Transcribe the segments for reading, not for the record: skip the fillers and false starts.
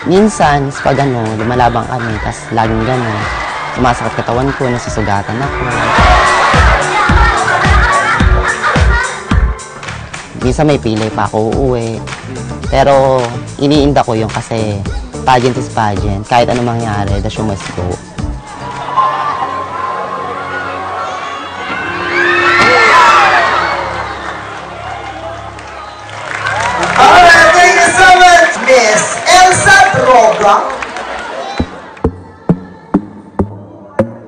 Minsan, pag lumalabang kami, tas laging gano'n. Sumasakit katawan ko, nasusugatan ako. Minsan may pilay pa ako uuwi. Pero iniinda ko yung kasi pageant is pageant. Kahit ano mangyari, the show must go. Alright, thank you so much, Miss Elsa Droga.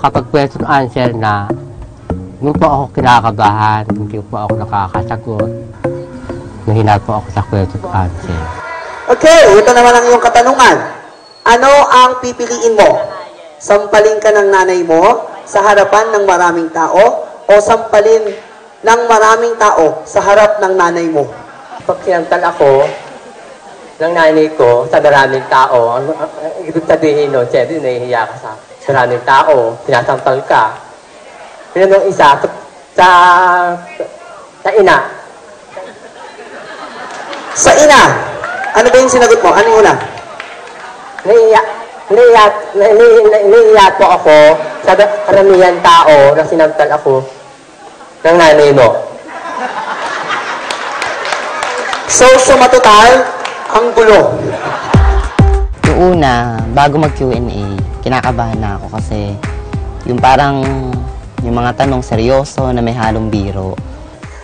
Kapag question answer na, hindi po ako kinakabahan, hindi po ako nakakasagot. Mahina po ako sa question answer. Okay, ito naman ang iyong katanungan. Ano ang pipiliin mo? Sampalin ka ng nanay mo sa harapan ng maraming tao o sampalin ng maraming tao sa harap ng nanay mo? Pag sinantal ako ng nanay ko sa maraming tao, ang ibig sabihin nun, siyempre nahihiya ka sa maraming tao, sinasampal ka. Pero nung isa, sa ina. Sa ina? Ano ba yung sinagot mo? Ano yung una? Nahihiya po ako sa karamihan tao na sinampal ako ng nanay mo. So, sumatotal, ang gulo. Yung una, bago mag-Q&A, kinakabahan na ako kasi yung parang yung mga tanong seryoso na may halong biro.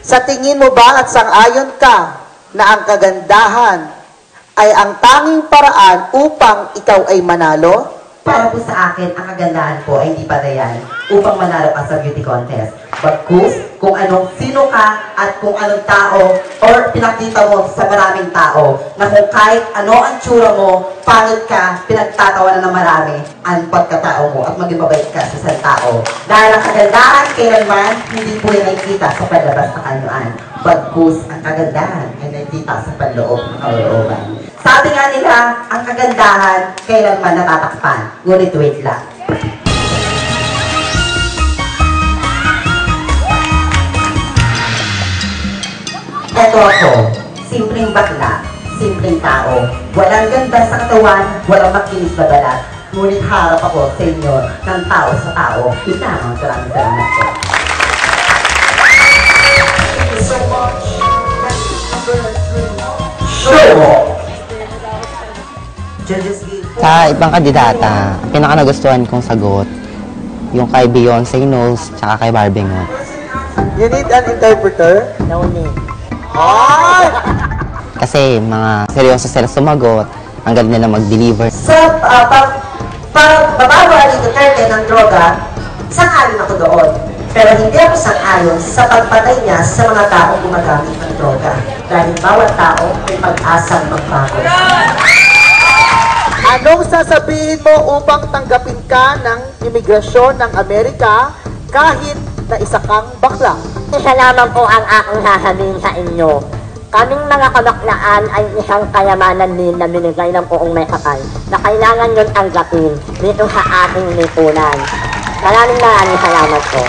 Sa tingin mo ba at sang-ayon ka na ang kagandahan ay ang tanging paraan upang ikaw ay manalo? Para po sa akin, ang kagandahan po ay hindi patayan upang manalo ka sa beauty contest. Bagkus, kung sino ka at kung anong tao or pinakita mo sa maraming tao na kung kahit ano ang tsura mo, pangit ka, pinagtatawanan ng marami ang pagkatao mo at maging mabait ka sa isang tao. Dahil ang kagandahan kailanman, hindi po yan nakikita sa palabas na kanyuan. Bagkus, ang kagandahan ay nakikita sa panloob ng kalooban. Sabi nga nila, ang kagandahan kailanman natatakpan. Ngunit wait lang. Eto ako, simpleng bakla, simpleng tao. Walang ganda sa katawan, walang makinis na balat. Ngunit harap ako sa inyo ng tao sa tao. Yun lamang, maraming salamat po. Thank you so much. Sa ibang kandidata, ang pinaka-nagustuhan kong sagot, yung kay Beyonce Knowles, tsaka kay Barbie Knowles. You need an interpreter? No need. Ay! Kasi mga seryoso sila sumagot, ang galing nila mag-deliver. Sa babawali Duterte ng droga, sang-ayon ako doon. Pero hindi ako sang-ayon sa pagpatay niya sa mga taong gumagamit ng droga. Dahil bawat tao may pag-asang magbago. Anong sasabihin mo upang tanggapin ka ng imigrasyon ng Amerika kahit na isa kang bakla? Isa lamang po ang aking sasabihin sa inyo. Kaming mga kabaklaan ay isang kayamanan din na binigay ng buong may kapal na kailangan yun tanggapin dito sa ating lipunan. Maraming salamat po.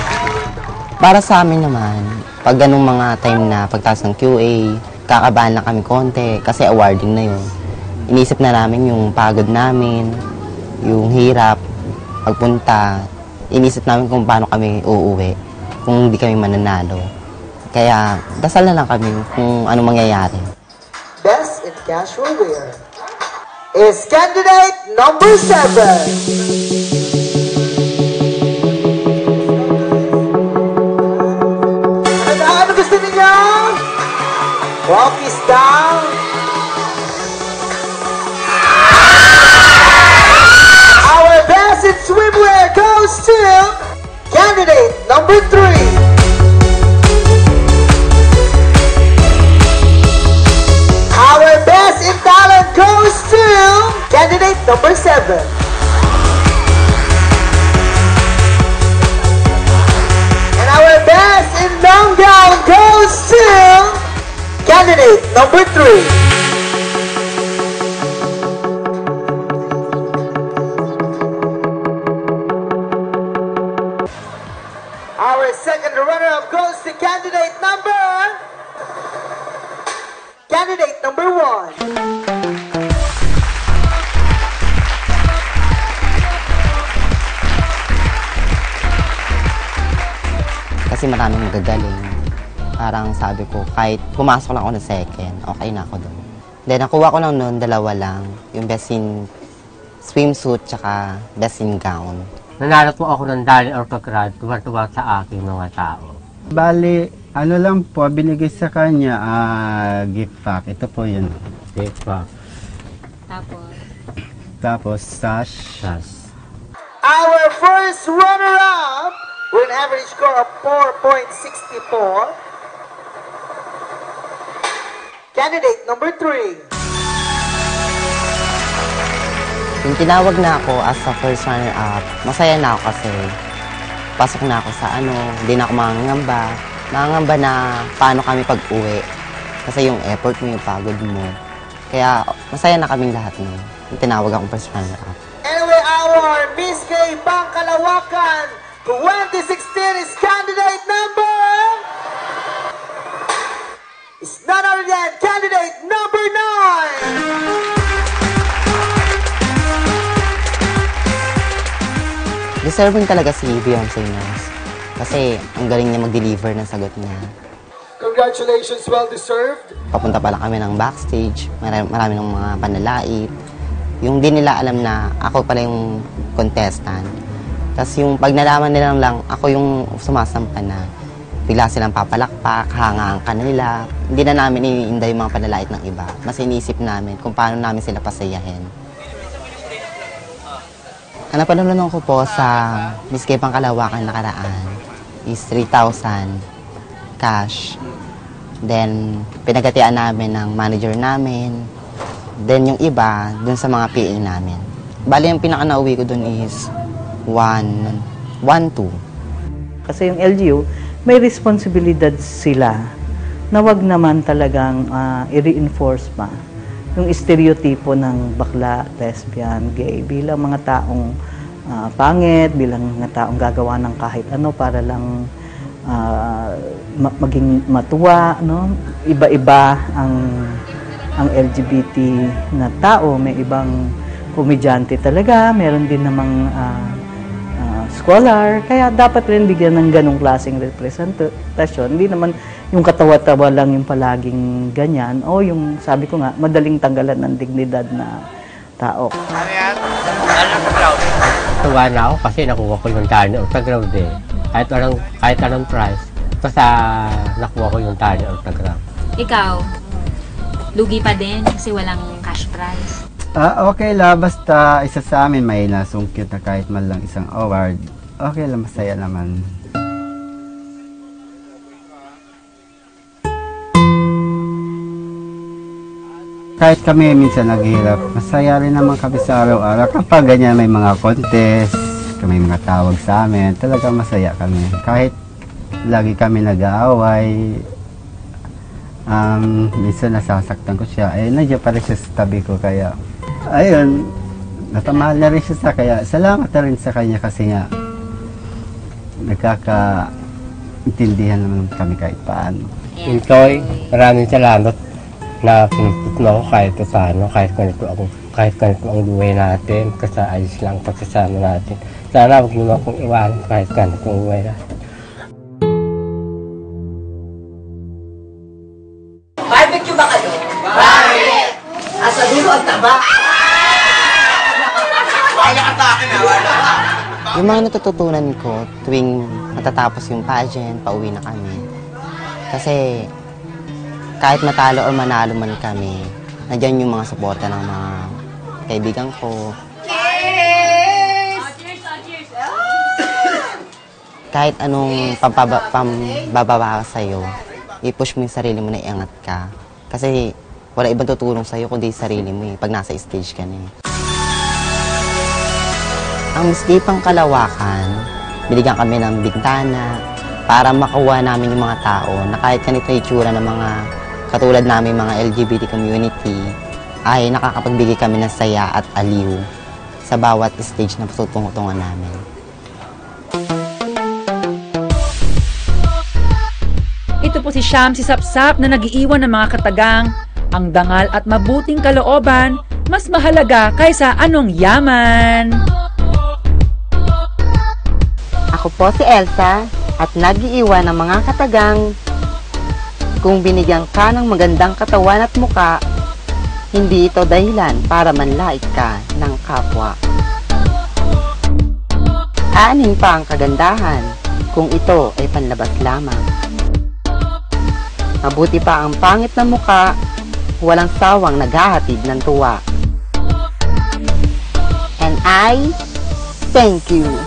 Para sa amin naman, pag ganung mga time na pagtaas ng QA, kakabahan na kami konti kasi awarding na yun. Inisip na namin yung pagod namin, yung hirap, pagpunta. Inisip namin kung paano kami uuwi, kung hindi kami mananalo. Kaya dasal na lang kami kung ano mangyayari. Best in casual wear is candidate number 7. Ano gusto niyo? Walk is down. Our best in swimwear goes to candidate number 3. Our best in talent goes to candidate number 7. And our best in long gown goes to candidate number 3. Our second runner-up goes to candidate number 1. kasi maraming magagaling. Parang sabi ko, kahit pumasok lang ako ng second, okay na ako doon. Then, nakuha ko lang noon, 2 lang. Yung best in swimsuit, tsaka best in gown. Nanalo po ako ng Dali Ortograd, tuwa-tuwa sa aking mga tao. Bali, ano lang po, binigay sa kanya, gift pack. Ito po yun. Gift pack. Tapos, sash. Our first runner-up with an average score of 4.64. Candidate number 3. Yung tinawag na ako as a first runner-up, masaya na ako kasi pasok na ako sa hindi na ako mangangamba. Mangangamba na paano kami pag-uwi. Kasi yung effort mo, yung pagod mo. Kaya masaya na kaming lahat nun. Yung tinawag akong first runner-up. Anyway, our Miss Gay Pangkalawakan 2016 is candidate number... It's none other than candidate number 9! Deserving talaga si Beyonce Knowles. Kasi ang galing niya mag-deliver ng sagot niya. Congratulations, well-deserved. Papunta pa lang kami ng backstage. Marami ng mga panalait. Yung di nila alam na ako pala yung contestant. Tapos yung pag nalaman nila lang, ako yung sumasampa na. Bigla silang papalakpak, hangaan ka nila. Hindi na namin iniinda yung mga panalait ng iba. Mas inisip namin kung paano namin sila pasayahin. Ang napanalunan ko po sa Miss Gay Pangkalawakan nakaraan is 3,000 cash. Then, pinagatian namin ng manager namin. Then, yung iba, dun sa mga PA namin. Bali, yung pinaka-nauwi ko dun is 1,2. Kasi yung LGU, may responsibilidad sila na wag naman talagang i-reinforce pa yung stereotipo ng bakla, lesbian, gay bilang mga taong pangit, bilang mga taong gagawa ng kahit ano para lang maging matuwa, no? Iba-iba ang LGBT na tao, may ibang komedyante talaga, meron din namang scholar, kaya dapat rin bigyan ng ganong klaseng representasyon. Hindi naman yung katawa-tawa lang yung palaging ganyan, o yung, sabi ko nga, madaling tanggalan ng dignidad na tao. Tuwa na ako kasi nakuha ko yung Dali Ortograd eh. Kahit anong prize, basta nakuha ko yung Dali Ortograd. Ikaw, lugi pa din kasi walang cash prize. Okay lang, basta isa sa amin may nasungkit na kahit man lang isang award. Okay lang, masaya naman. Kahit kami minsan naghihirap, masaya rin naman kami sa araw-araw. Kapag ganyan may mga contest, may mga tawag sa amin, talaga masaya kami. Kahit lagi kami nag-aaway, minsan nasasaktan ko siya, nandiyan pa rin siya sa tabi ko, kaya ayun, natamahal na rin siya sa kaya salamat na rin sa kanya kasi nga nagkakaintindihan naman kami kahit paano. Intoy, maraming salamat na pinuput mo ako kahit ganito ang buhay natin, kasi ayos lang pagsasama natin. Sana huwag mo akong iwanan kahit ganito ang buhay natin. Barbecue ba kayo? Bakit? Asa dulo ang taba? Yung mga natututunan ko tuwing matatapos yung pageant, pauwi na kami. Kasi kahit matalo or manalo man kami, nandiyan yung mga suporta ng mga kaibigan ko. Kahit anong pambababa sa'yo, i-push mo yung sarili mo na iangat ka. Kasi wala ibang tutulong sa'yo kundi sarili mo pag nasa stage ka na Ang Miss Gay Pangkalawakan, binigyan kami ng bintana para makuha namin yung mga tao na kahit ganito yung itsura ng mga katulad namin mga LGBT community, ay nakakapagbigay kami ng saya at aliw sa bawat stage na tutungutungan namin. Ito po si Sham, si Sapsap na nag-iiwan ng mga katagang, ang dangal at mabuting kalooban, mas mahalaga kaysa anong yaman. Ako po si Elsa, at nag-iiwan ng mga katagang. Kung binigyan ka ng magandang katawan at muka, hindi ito dahilan para manlait ka ng kapwa. Aanhin pa ang kagandahan kung ito ay panlabas lamang. Mabuti pa ang pangit na muka, walang sawang naghahatid ng tuwa. And I thank you.